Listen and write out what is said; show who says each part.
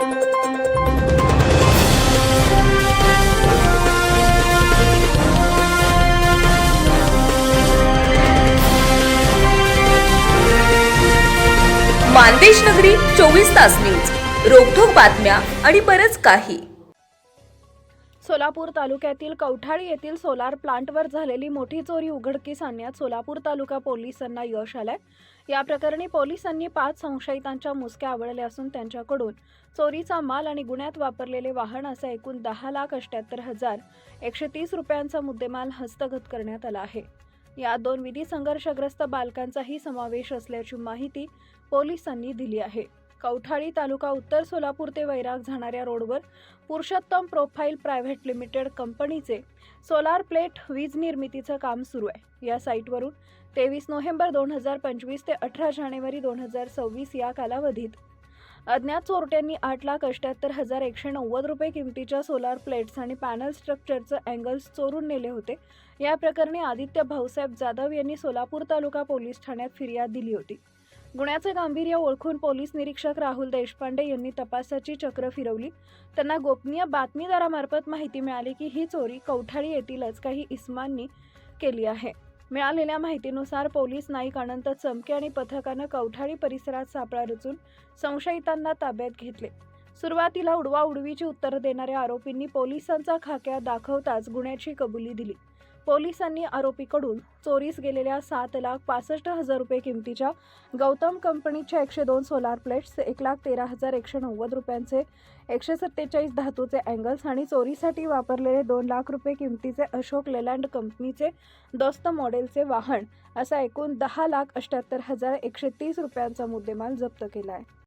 Speaker 1: मानदेश नगरी 24 तास न्यूज, रोखोक बातम्या आणि बरच काही.
Speaker 2: सोलापूर तालुक्यातील कौठाळी येथील सोलार प्लांटवर झालेली मोठी चोरी उघडकीस आणण्यात सोलापूर तालुका पोलिसांना यश आलंय. या प्रकरणी पोलिसांनी 5 संशयितांच्या मुसक्या आवळल्या असून त्यांच्याकडून चोरीचा माल आणि गुन्ह्यात वापरलेले वाहन असा एकूण 10,78,130 रुपयांचा मुद्देमाल हस्तगत करण्यात आला आहे. यात 2 विधी संघर्षग्रस्त बालकांचाही समावेश असल्याची माहिती पोलिसांनी दिली आहे. कौठाळी तालुका उत्तर सोलापूर ते वैराग जाणाऱ्या रोडवर पुरुषोत्तम प्रोफाईल प्रायव्हेट लिमिटेड कंपनीचे सोलार प्लेट वीज निर्मितीचं काम सुरू आहे. या साईटवरून 23 नोव्हेंबर 2025 ते 18 जानेवारी 2026 या कालावधीत अज्ञात चोरट्यांनी 8,78,190 रुपये किमतीच्या सोलार प्लेट्स आणि पॅनल स्ट्रक्चरचं अँगल्स चोरून नेले होते. या प्रकरणी आदित्य भाऊसाहेब जाधव यांनी सोलापूर तालुका पोलीस ठाण्यात फिर्याद दिली होती. गुन्ह्याचे गांभीर्य ओळखून पोलीस निरीक्षक राहुल देशपांडे यांनी तपासाची चक्र फिरवली. त्यांना गोपनीय बातमीदारामार्फत माहिती मिळाली की ही चोरी कौठाळी येथीलच काही इसमांनी केली आहे. मिळालेल्या माहितीनुसार पोलीस नाईक अनंत चमके आणि पथकानं कौठाळी परिसरात सापळा रचून संशयितांना ताब्यात घेतले. सुरुवातीला उडवाउडवीची उत्तरं देणाऱ्या आरोपींनी पोलिसांचा खाक्या दाखवताच गुन्ह्याची कबुली दिली. पोलिसांनी आरोपीकडून चोरीस गेलेल्या 7,65,000 रुपये किमतीच्या गौतम कंपनीच्या 102 सोलार प्लेट्स, 1,13,190 रुपयांचे 147 धातूचे अँगल्स आणि चोरीसाठी वापरलेले 2 लाख रुपये किमतीचे अशोक लेलँड कंपनीचे दोस्त मॉडेलचे वाहन असा एकूण 10,78,130 रुपयांचा मुद्देमाल जप्त केला आहे.